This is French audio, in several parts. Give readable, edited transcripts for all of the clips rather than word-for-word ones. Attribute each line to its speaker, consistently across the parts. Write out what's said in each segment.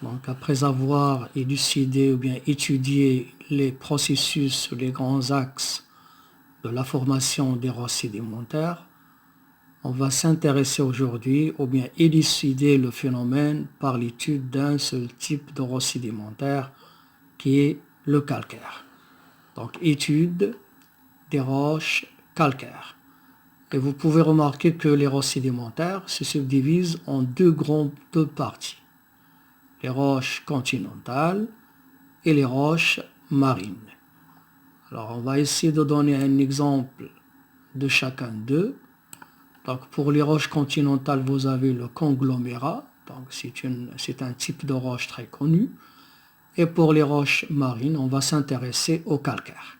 Speaker 1: Donc, après avoir élucidé ou bien étudié les processus, les grands axes de la formation des roches sédimentaires, on va s'intéresser aujourd'hui ou bien élucider le phénomène par l'étude d'un seul type de roche sédimentaire qui est le calcaire. Donc, étude des roches calcaires. Et vous pouvez remarquer que les roches sédimentaires se subdivisent en deux parties. Les roches continentales et les roches marines. Alors, on va essayer de donner un exemple de chacun d'eux. Donc, pour les roches continentales, vous avez le conglomérat. Donc, c'est un type de roche très connu. Et pour les roches marines, on va s'intéresser au calcaire.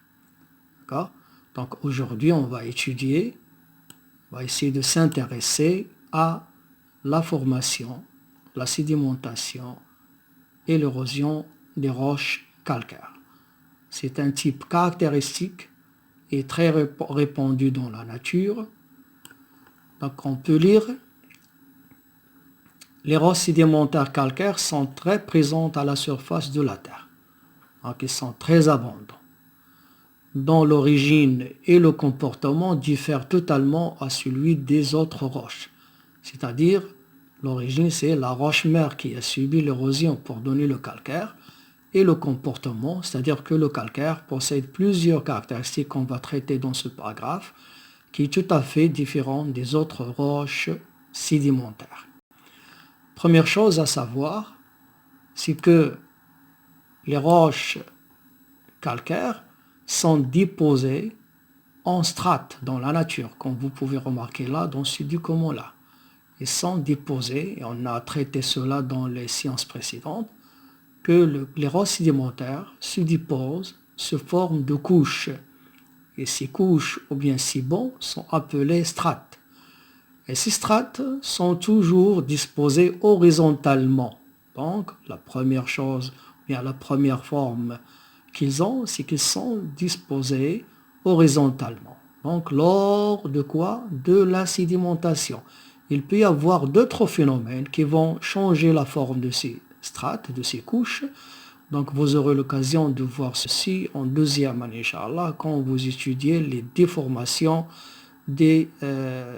Speaker 1: D'accord? Donc, aujourd'hui, on va essayer de s'intéresser à la formation, la sédimentation et l'érosion des roches calcaires. C'est un type caractéristique et très répandu dans la nature. Donc on peut lire, les roches sédimentaires calcaires sont très présentes à la surface de la Terre. Donc ils sont très abondants, dont l'origine et le comportement diffèrent totalement à celui des autres roches. C'est-à-dire, l'origine, c'est la roche-mère qui a subi l'érosion pour donner le calcaire, et le comportement, c'est-à-dire que le calcaire possède plusieurs caractéristiques qu'on va traiter dans ce paragraphe, qui est tout à fait différent des autres roches sédimentaires. Première chose à savoir, c'est que les roches calcaires sont déposées en strates dans la nature, comme vous pouvez remarquer là dans ce document-là. Ils sont déposés, et on a traité cela dans les séances précédentes, que les roches sédimentaires se déposent sous forme de couches. Et ces couches, ou bien ces bancs, sont appelés strates. Et ces strates sont toujours disposées horizontalement. Donc, la première chose, bien la première forme qu'ils ont, c'est qu'ils sont disposés horizontalement. Donc, lors de quoi? De la sédimentation. Il peut y avoir d'autres phénomènes qui vont changer la forme de ces strates, de ces couches. Donc, vous aurez l'occasion de voir ceci en deuxième année, Inch'Allah, quand vous étudiez les déformations des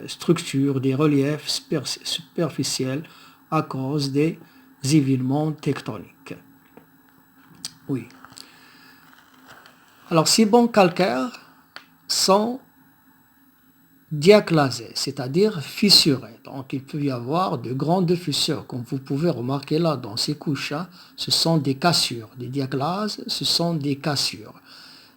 Speaker 1: structures, des reliefs superficiels à cause des événements tectoniques. Oui. Alors, ces bancs calcaires sont diaclasés, c'est-à-dire fissurés. Donc, il peut y avoir de grandes fissures, comme vous pouvez remarquer là dans ces couches. Ce sont des cassures. Des diaclases, ce sont des cassures.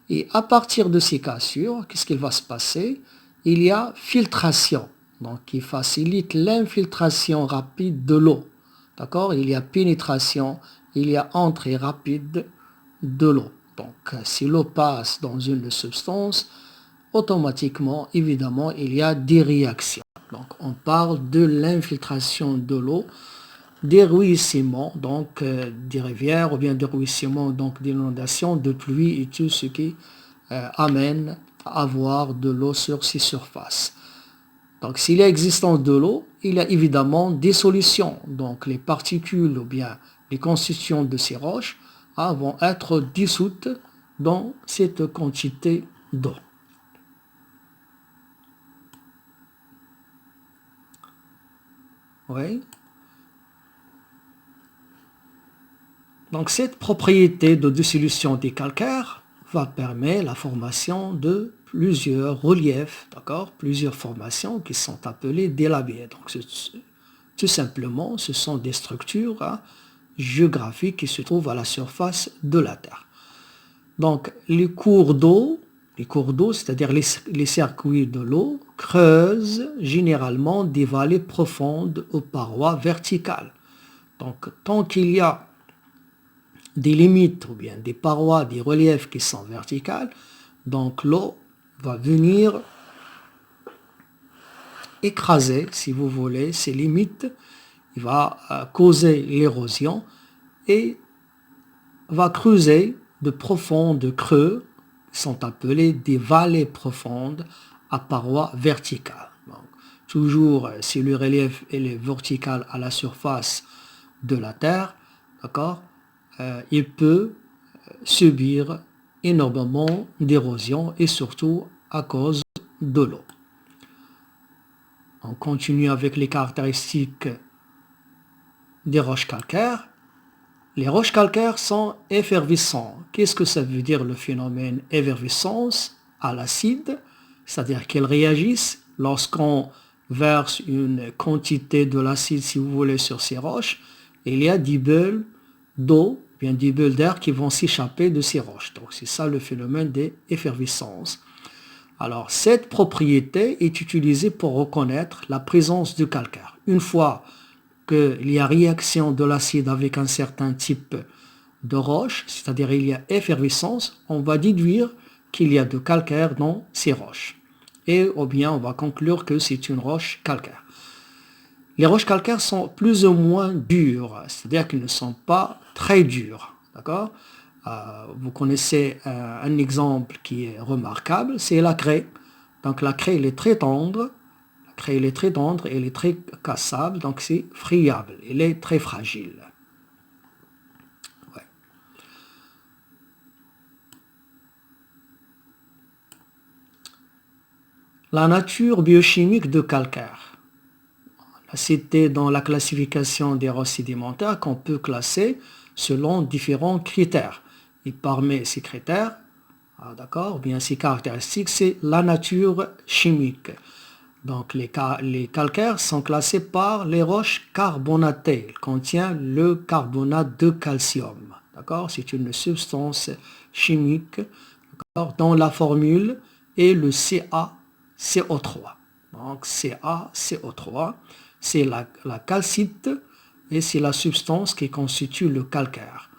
Speaker 1: Et à partir de ces cassures, qu'est-ce qu'il va se passer? Il y a filtration, donc qui facilite l'infiltration rapide de l'eau. D'accord? Il y a pénétration, il y a entrée rapide de l'eau. Donc, si l'eau passe dans une substance, automatiquement, évidemment, il y a des réactions. Donc, on parle de l'infiltration de l'eau, des ruissements, donc des rivières, ou bien des ruissements, donc d'inondations, de pluie et tout ce qui amène à avoir de l'eau sur ces surfaces. Donc, s'il y a existence de l'eau, il y a évidemment des solutions. Donc, les particules ou bien les constitutions de ces roches vont être dissoutes dans cette quantité d'eau. Oui. Donc, cette propriété de dissolution des calcaires va permettre la formation de plusieurs reliefs, d'accord, plusieurs formations qui sont appelées des labiers. Donc, tout simplement, ce sont des structures géographiques qui se trouvent à la surface de la Terre. Donc, les cours d'eau, c'est-à-dire les circuits de l'eau, creusent généralement des vallées profondes aux parois verticales. Donc, tant qu'il y a des limites ou bien des parois, des reliefs qui sont verticales, donc l'eau va venir écraser, si vous voulez, ces limites, il va causer l'érosion et va creuser de profondes creux, qui sont appelés des vallées profondes à parois verticales. Donc, toujours, si le relief est vertical à la surface de la Terre, d'accord, il peut subir énormément d'érosion et surtout à cause de l'eau. On continue avec les caractéristiques des roches calcaires. Les roches calcaires sont effervescentes. Qu'est-ce que ça veut dire le phénomène effervescence à l'acide? C'est-à-dire qu'elles réagissent lorsqu'on verse une quantité de l'acide, si vous voulez, sur ces roches. Il y a des bulles d'eau, bien des bulles d'air qui vont s'échapper de ces roches. Donc c'est ça le phénomène d'effervescence. Alors cette propriété est utilisée pour reconnaître la présence du calcaire. Une fois qu'il y a réaction de l'acide avec un certain type de roche, c'est-à-dire il y a effervescence, on va déduire qu'il y a de calcaire dans ces roches. Et ou bien on va conclure que c'est une roche calcaire. Les roches calcaires sont plus ou moins dures, c'est-à-dire qu'elles ne sont pas très dures. D'accord ? Vous connaissez un exemple qui est remarquable, c'est la craie. Donc la craie, elle est très tendre. La craie, elle est très tendre, elle est très cassable, donc c'est friable. Elle est très fragile. Ouais. La nature biochimique de calcaire. C'était dans la classification des roches sédimentaires qu'on peut classer selon différents critères. Et parmi ces critères, d'accord, bien ces caractéristiques, c'est la nature chimique. Donc les calcaires sont classés par les roches carbonatées. Ils contiennent le carbonate de calcium. D'accord, c'est une substance chimique, dont la formule est le CaCO3. Donc CaCO3, c'est la calcite et c'est la substance qui constitue le calcaire.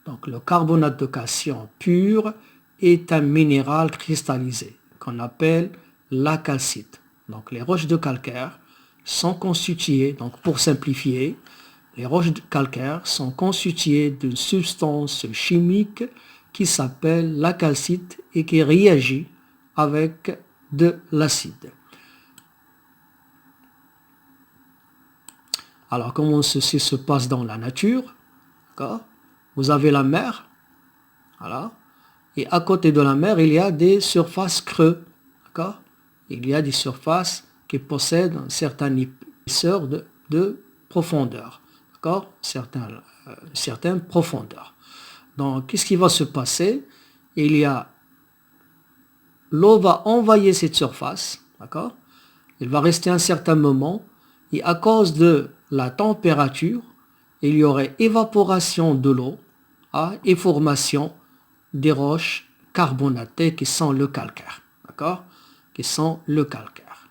Speaker 1: Donc le carbonate de calcium pur est un minéral cristallisé qu'on appelle la calcite. Donc les roches de calcaire sont constituées, donc pour simplifier, les roches de calcaire sont constituées d'une substance chimique qui s'appelle la calcite et qui réagit avec de l'acide. Alors comment ceci se passe dans la nature? D'accord? Vous avez la mer, voilà, et à côté de la mer, il y a des surfaces creuses, d'accord? Il y a des surfaces qui possèdent un certain épaisseur de profondeur, d'accord? Certaines profondeurs. Donc, qu'est-ce qui va se passer? L'eau va envahir cette surface, d'accord? Il va rester un certain moment, et à cause de la température, il y aurait évaporation de l'eau et formation des roches carbonatées qui sont le calcaire, d'accord? Qui sont le calcaire.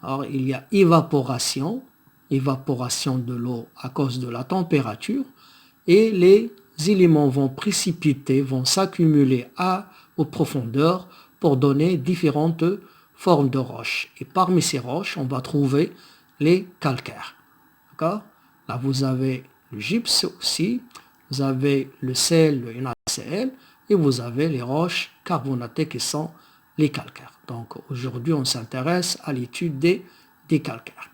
Speaker 1: Alors, il y a évaporation de l'eau à cause de la température, et les éléments vont précipiter, vont s'accumuler aux profondeurs pour donner différentes formes de roches. Et parmi ces roches, on va trouver les calcaires. D'accord? Là, vous avez le gypse aussi, vous avez le sel, le NaCl, et vous avez les roches carbonatées qui sont les calcaires. Donc aujourd'hui, on s'intéresse à l'étude des calcaires.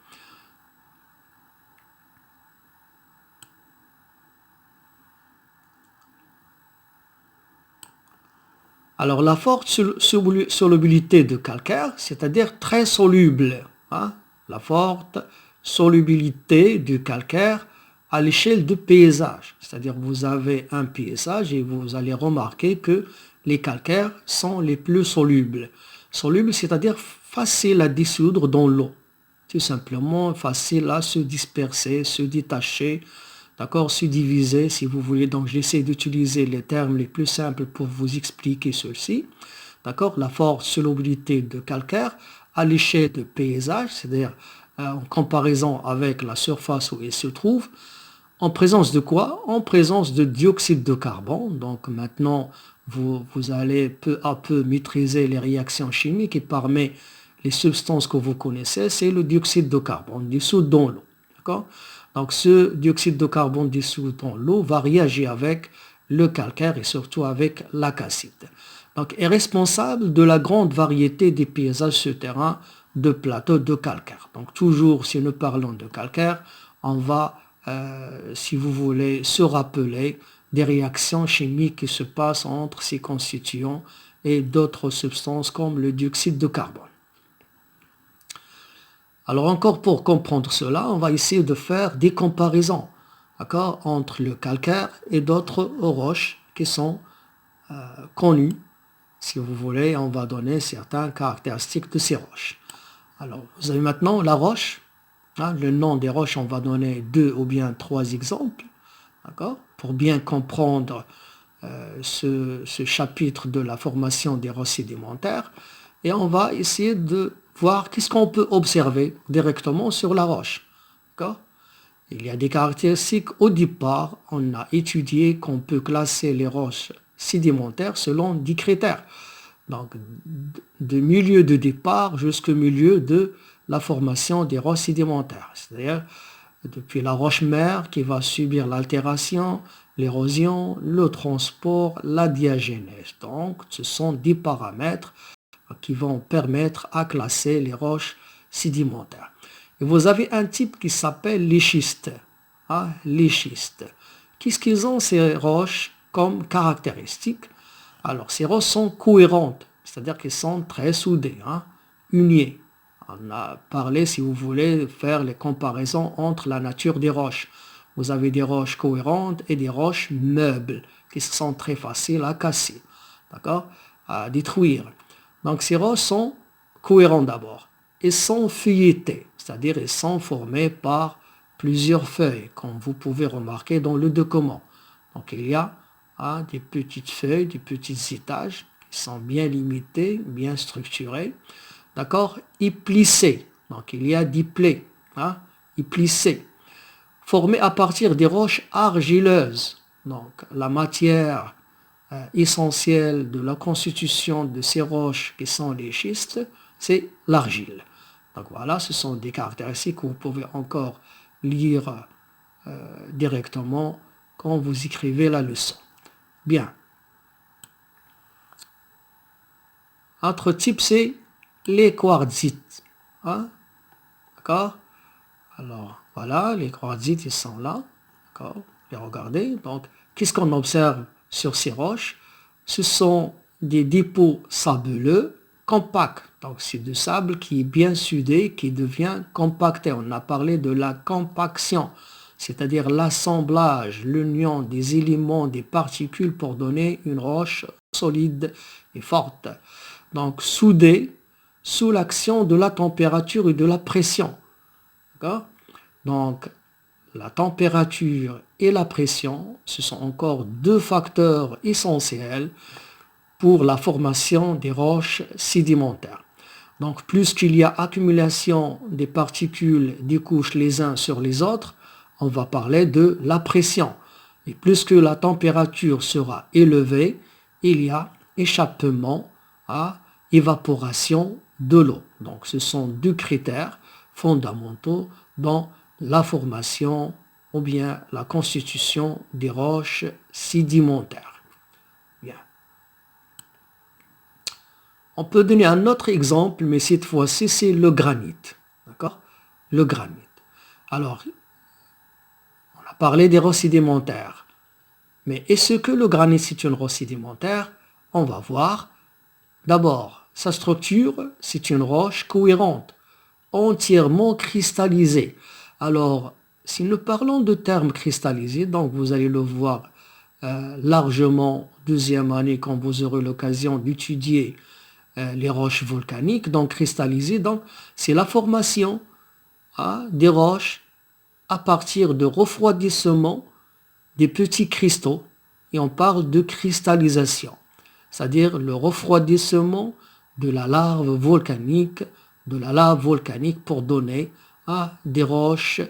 Speaker 1: Alors la forte solubilité de calcaire, c'est-à-dire très soluble, la forte solubilité du calcaire à l'échelle de paysage. C'est-à-dire vous avez un paysage et vous allez remarquer que les calcaires sont les plus solubles. Solubles, c'est-à-dire faciles à dissoudre dans l'eau. Tout simplement facile à se disperser, se détacher, d'accord, se diviser si vous voulez. Donc j'essaie d'utiliser les termes les plus simples pour vous expliquer ceci. D'accord, la forte solubilité de calcaire à l'échelle de paysage, c'est-à-dire en comparaison avec la surface où il se trouve, en présence de quoi? En présence de dioxyde de carbone. Donc maintenant, vous allez peu à peu maîtriser les réactions chimiques, et parmi les substances que vous connaissez, c'est le dioxyde de carbone dissous dans l'eau. D'accord? Donc ce dioxyde de carbone dissous dans l'eau va réagir avec le calcaire et surtout avec la calcite. Donc est responsable de la grande variété des paysages souterrains de plateaux de calcaire. Donc toujours, si nous parlons de calcaire, on va si vous voulez, se rappeler des réactions chimiques qui se passent entre ces constituants et d'autres substances comme le dioxyde de carbone. Alors encore pour comprendre cela, on va essayer de faire des comparaisons, d'accord, entre le calcaire et d'autres roches qui sont connues. Si vous voulez, on va donner certaines caractéristiques de ces roches. Alors, vous avez maintenant la roche. Le nom des roches, on va donner 2 ou bien 3 exemples, d'accord, pour bien comprendre ce chapitre de la formation des roches sédimentaires. Et on va essayer de voir qu'est-ce qu'on peut observer directement sur la roche. D'accord? Il y a des caractéristiques. Au départ, on a étudié qu'on peut classer les roches sédimentaires selon 10 critères. Donc, de milieu de départ jusqu'au milieu de la formation des roches sédimentaires. C'est-à-dire, depuis la roche-mère qui va subir l'altération, l'érosion, le transport, la diagénèse. Donc, ce sont 10 paramètres qui vont permettre à classer les roches sédimentaires. Et vous avez un type qui s'appelle les schistes. Les schistes. Qu'est-ce qu'ils ont ces roches comme caractéristiques? Alors, ces roches sont cohérentes, c'est-à-dire qu'elles sont très soudées, unies. On a parlé, si vous voulez, faire les comparaisons entre la nature des roches. Vous avez des roches cohérentes et des roches meubles, qui sont très faciles à casser, d'accord, à détruire. Donc, ces roches sont cohérentes d'abord. Elles sont feuilletées, c'est-à-dire elles sont formées par plusieurs feuilles, comme vous pouvez remarquer dans le document. Donc, il y a des petites feuilles, des petits étages qui sont bien limités, bien structurés, d'accord, et plissés. Donc, il y a des plaies, et plissés, formés à partir des roches argileuses. Donc, la matière essentielle de la constitution de ces roches qui sont les schistes, c'est l'argile. Donc voilà, ce sont des caractéristiques que vous pouvez encore lire directement quand vous écrivez la leçon. Bien. Autre type, c'est les quartzites. D'accord? Alors, voilà, les quartzites, ils sont là. D'accord? Les regardez. Donc, qu'est-ce qu'on observe sur ces roches? Ce sont des dépôts sableux compacts. Donc, c'est du sable qui est bien soudé, qui devient compacté. On a parlé de la compaction, c'est-à-dire l'assemblage, l'union des éléments, des particules pour donner une roche solide et forte. Donc, soudée sous l'action de la température et de la pression. D'accord? Donc, la température et la pression, ce sont encore 2 facteurs essentiels pour la formation des roches sédimentaires. Donc, plus qu'il y a accumulation des particules, des couches les uns sur les autres, on va parler de la pression. Et plus que la température sera élevée, il y a échappement à évaporation de l'eau. Donc, ce sont 2 critères fondamentaux dans la formation ou bien la constitution des roches sédimentaires. Bien. On peut donner un autre exemple, mais cette fois-ci, c'est le granit. D'accord? Le granit. Alors, on a parlé des roches sédimentaires. Mais est-ce que le granit, c'est une roche sédimentaire? On va voir. D'abord, sa structure, c'est une roche cohérente, entièrement cristallisée. Alors, si nous parlons de termes cristallisés, donc vous allez le voir largement deuxième année quand vous aurez l'occasion d'étudier les roches volcaniques, donc cristallisées, donc c'est la formation des roches à partir de refroidissement des petits cristaux, et on parle de cristallisation, c'est-à-dire le refroidissement de la lave volcanique, pour donner des roches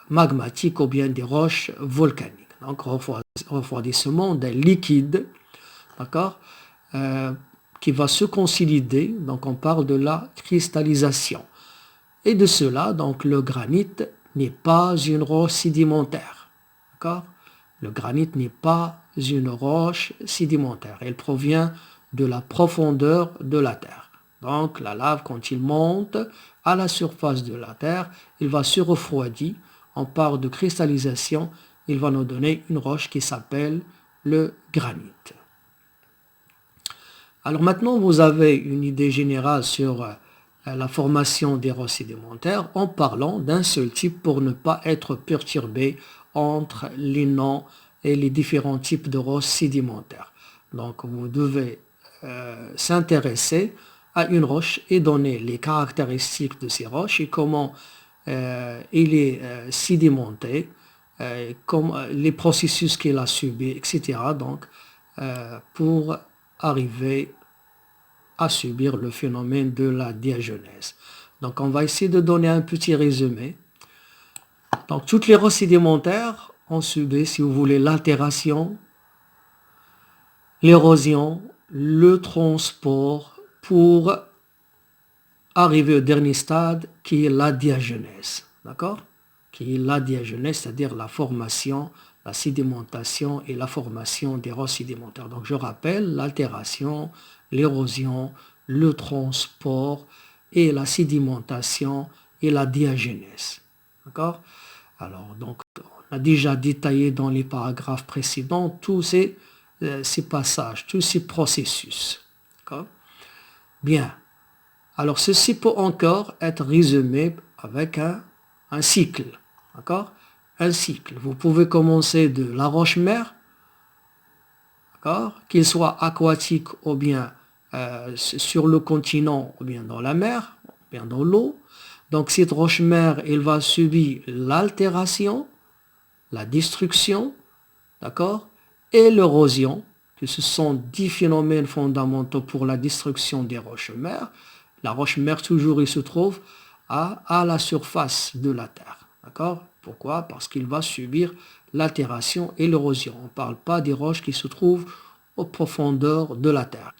Speaker 1: magmatiques ou bien des roches volcaniques. Donc refroidissement d'un liquide, d'accord, qui va se consolider, donc on parle de la cristallisation. Et de cela, donc le granit n'est pas une roche sédimentaire. D'accord? Le granit n'est pas une roche sédimentaire. Elle provient de la profondeur de la terre. Donc la lave, quand il monte à la surface de la terre, il va se refroidir on parle de cristallisation, il va nous donner une roche qui s'appelle le granit. Alors maintenant, vous avez une idée générale sur la formation des roches sédimentaires en parlant d'un seul type pour ne pas être perturbé entre les noms et les différents types de roches sédimentaires. Donc vous devez s'intéresser à une roche et donner les caractéristiques de ces roches et comment il est sédimenté, comme les processus qu'il a subis, etc. Donc pour arriver à subir le phénomène de la diagenèse. Donc on va essayer de donner un petit résumé. Donc toutes les roches sédimentaires ont subi, si vous voulez, l'altération, l'érosion, le transport pour arriver au dernier stade qui est la diagenèse. D'accord? Qui est la diagenèse, c'est-à-dire la formation, la sédimentation et la formation des roches sédimentaires. Donc je rappelle l'altération, l'érosion, le transport et la sédimentation et la diagenèse. D'accord? Alors, donc, on a déjà détaillé dans les paragraphes précédents tous ces passages, tous ces processus. D'accord? Bien. Alors, ceci peut encore être résumé avec un cycle. D'accord? Un cycle. Vous pouvez commencer de la roche-mère, d'accord, qu'il soit aquatique ou bien sur le continent ou bien dans la mer, ou bien dans l'eau. Donc cette roche-mère, elle va subir l'altération, la destruction, d'accord, et l'érosion, que ce sont 10 phénomènes fondamentaux pour la destruction des roches-mères. La roche-mère, toujours, il se trouve à la surface de la Terre. D'accord? Pourquoi? Parce qu'il va subir l'altération et l'érosion. On ne parle pas des roches qui se trouvent aux profondeurs de la Terre.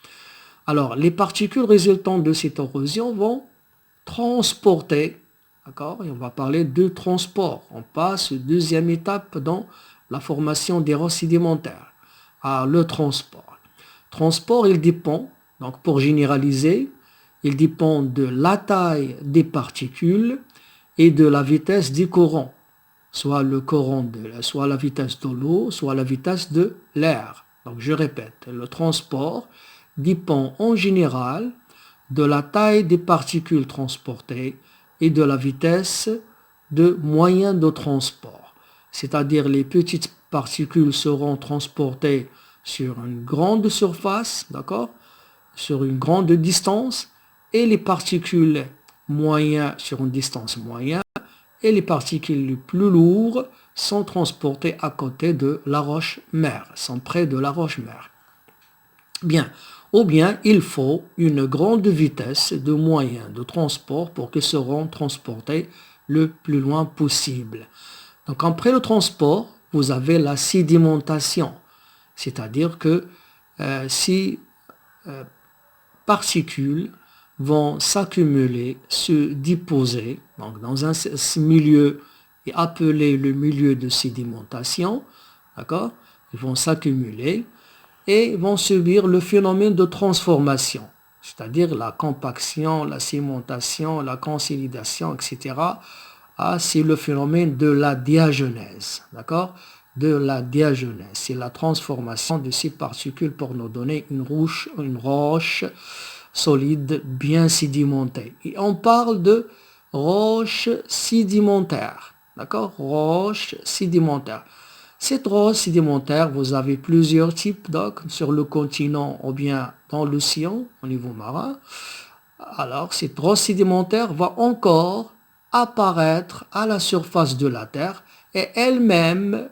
Speaker 1: Alors, les particules résultantes de cette érosion vont transporter, d'accord? Et on va parler de transport. On passe deuxième étape dans la formation des roches sédimentaires. Le transport. Transport, il dépend, donc pour généraliser, il dépend de la taille des particules et de la vitesse du courant, soit la vitesse de l'eau, soit la vitesse de l'air. Donc je répète, le transport dépend en général de la taille des particules transportées et de la vitesse de moyen de transport. C'est-à-dire les petites particules seront transportées sur une grande surface, d'accord, sur une grande distance, et les particules moyennes sur une distance moyenne, et les particules les plus lourdes sont transportées à côté de la roche-mère, sont près de la roche-mère. Bien, ou bien il faut une grande vitesse de moyen de transport pour qu'ils seront transportés le plus loin possible. Donc après le transport, vous avez la sédimentation, c'est-à-dire que ces particules vont s'accumuler, se déposer donc dans un milieu est appelé le milieu de sédimentation, d'accord? Ils vont s'accumuler et vont subir le phénomène de transformation, c'est-à-dire la compaction, la cimentation, la consolidation, etc. C'est le phénomène de la diagenèse, d'accord? De la diagenèse, c'est la transformation de ces particules pour nous donner une roche solide, bien sédimentée. Et on parle de roche sédimentaire, d'accord? Roche sédimentaire. Cette roche sédimentaire, vous avez plusieurs types, donc sur le continent ou bien dans l'océan au niveau marin. Alors, cette roche sédimentaire va encore apparaître à la surface de la Terre et elle-même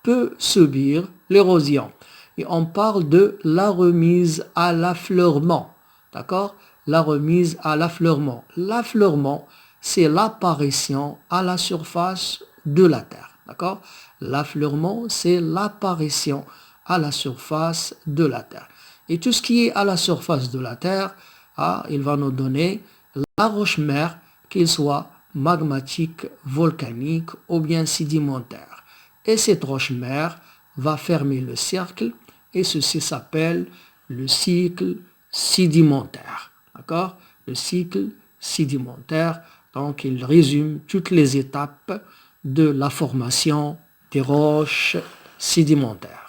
Speaker 1: peut subir l'érosion. Et on parle de la remise à l'affleurement. D'accord? La remise à l'affleurement. L'affleurement, c'est l'apparition à la surface de la Terre. D'accord? L'affleurement, c'est l'apparition à la surface de la Terre. Et tout ce qui est à la surface de la Terre, il va nous donner la roche-mère, qu'il soit magmatique, volcanique ou bien sédimentaire. Et cette roche-mère va fermer le cercle et ceci s'appelle le cycle sédimentaire. D'accord? Le cycle sédimentaire, donc il résume toutes les étapes de la formation des roches sédimentaires.